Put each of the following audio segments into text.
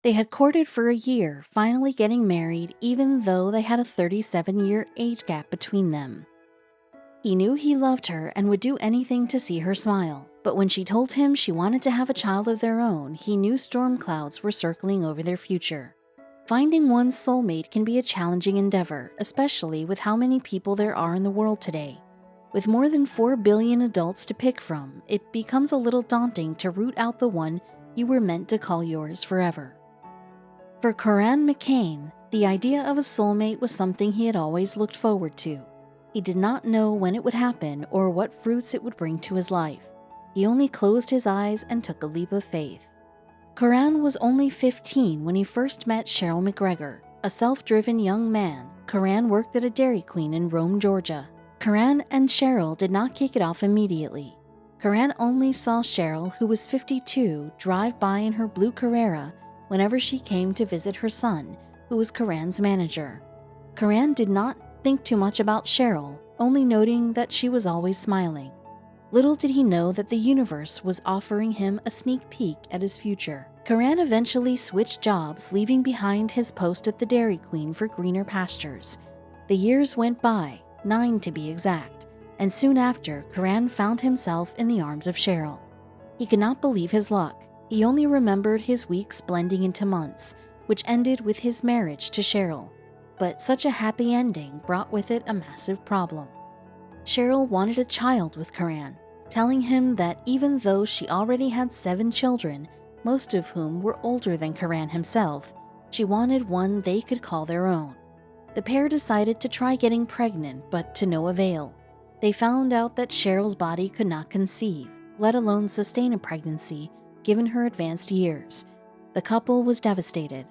They had courted for a year, finally getting married even though they had a 37-year age gap between them. He knew he loved her and would do anything to see her smile, but when she told him she wanted to have a child of their own, he knew storm clouds were circling over their future. Finding one's soulmate can be a challenging endeavor, especially with how many people there are in the world today. With more than 4 billion adults to pick from, it becomes a little daunting to root out the one you were meant to call yours forever. For Coran McCain, the idea of a soulmate was something he had always looked forward to. He did not know when it would happen or what fruits it would bring to his life. He only closed his eyes and took a leap of faith. Coran was only 15 when he first met Cheryl McGregor, a self-driven young man. Coran worked at a Dairy Queen in Rome, Georgia. Coran and Cheryl did not kick it off immediately. Coran only saw Cheryl, who was 52, drive by in her blue Carrera whenever she came to visit her son, who was Coran's manager. Coran did not think too much about Cheryl, only noting that she was always smiling. Little did he know that the universe was offering him a sneak peek at his future. Coran eventually switched jobs, leaving behind his post at the Dairy Queen for greener pastures. The years went by, 9 to be exact, and soon after, Coran found himself in the arms of Cheryl. He could not believe his luck. He only remembered his weeks blending into months, which ended with his marriage to Cheryl. But such a happy ending brought with it a massive problem. Cheryl wanted a child with Coran, telling him that even though she already had 7 children, most of whom were older than Coran himself, she wanted one they could call their own. The pair decided to try getting pregnant, but to no avail. They found out that Cheryl's body could not conceive, let alone sustain a pregnancy, given her advanced years. The couple was devastated.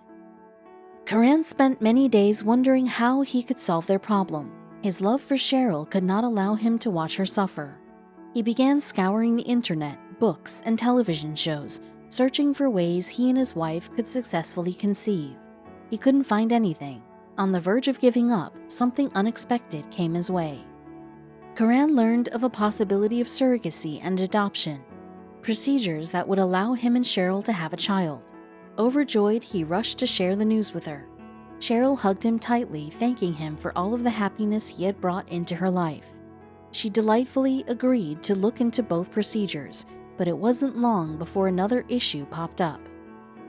Coran spent many days wondering how he could solve their problem. His love for Cheryl could not allow him to watch her suffer. He began scouring the internet, books, and television shows, searching for ways he and his wife could successfully conceive. He couldn't find anything. On the verge of giving up, something unexpected came his way. Coran learned of a possibility of surrogacy and adoption, procedures that would allow him and Cheryl to have a child. Overjoyed, he rushed to share the news with her. Cheryl hugged him tightly, thanking him for all of the happiness he had brought into her life. She delightfully agreed to look into both procedures, but it wasn't long before another issue popped up.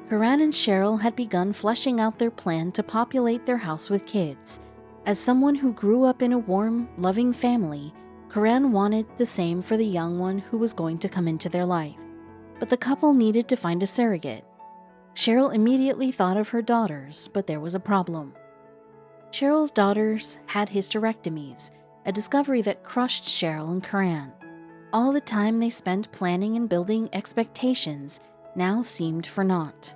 Coran and Cheryl had begun fleshing out their plan to populate their house with kids. As someone who grew up in a warm, loving family, Coran wanted the same for the young one who was going to come into their life. But the couple needed to find a surrogate. Cheryl immediately thought of her daughters, but there was a problem. Cheryl's daughters had hysterectomies, a discovery that crushed Cheryl and Coran. All the time they spent planning and building expectations now seemed for naught.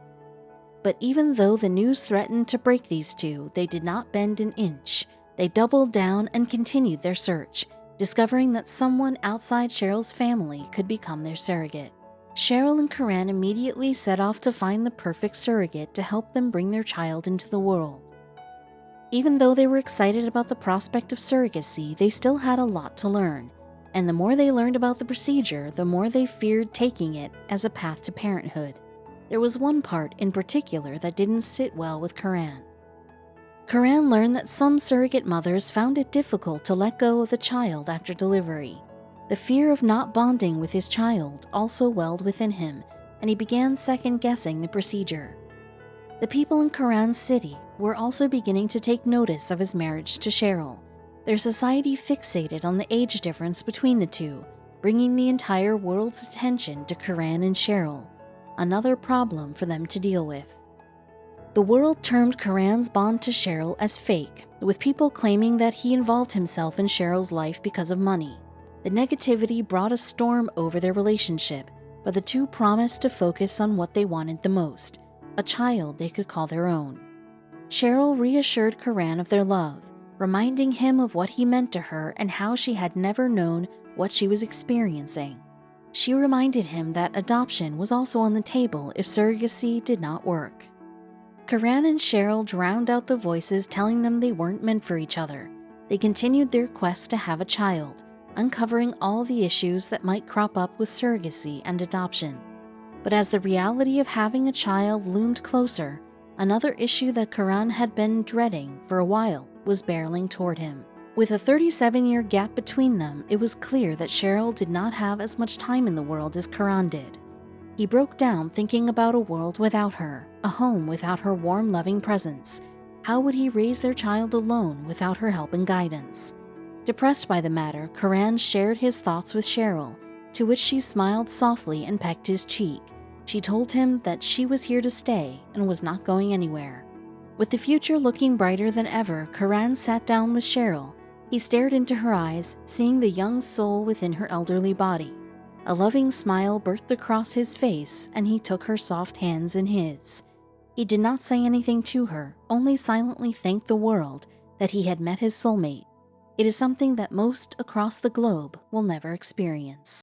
But even though the news threatened to break these two, they did not bend an inch. They doubled down and continued their search, discovering that someone outside Cheryl's family could become their surrogate. Cheryl and Coran immediately set off to find the perfect surrogate to help them bring their child into the world. Even though they were excited about the prospect of surrogacy, they still had a lot to learn, and the more they learned about the procedure, the more they feared taking it as a path to parenthood. There was one part in particular that didn't sit well with Coran. Coran learned that some surrogate mothers found it difficult to let go of the child after delivery. The fear of not bonding with his child also welled within him, and he began second-guessing the procedure. The people in Coran's city were also beginning to take notice of his marriage to Cheryl. Their society fixated on the age difference between the two, bringing the entire world's attention to Coran and Cheryl, another problem for them to deal with. The world termed Coran's bond to Cheryl as fake, with people claiming that he involved himself in Cheryl's life because of money. The negativity brought a storm over their relationship, but the two promised to focus on what they wanted the most, a child they could call their own. Cheryl reassured Coran of their love, reminding him of what he meant to her and how she had never known what she was experiencing. She reminded him that adoption was also on the table if surrogacy did not work. Coran and Cheryl drowned out the voices telling them they weren't meant for each other. They continued their quest to have a child, uncovering all the issues that might crop up with surrogacy and adoption. But as the reality of having a child loomed closer, another issue that Karan had been dreading for a while was barreling toward him. With a 37-year gap between them, it was clear that Cheryl did not have as much time in the world as Karan did. He broke down thinking about a world without her, a home without her warm, loving presence. How would he raise their child alone without her help and guidance? Depressed by the matter, Karan shared his thoughts with Cheryl, to which she smiled softly and pecked his cheek. She told him that she was here to stay and was not going anywhere. With the future looking brighter than ever, Karan sat down with Cheryl. He stared into her eyes, seeing the young soul within her elderly body. A loving smile birthed across his face, and he took her soft hands in his. He did not say anything to her, only silently thanked the world that he had met his soulmate. It is something that most across the globe will never experience.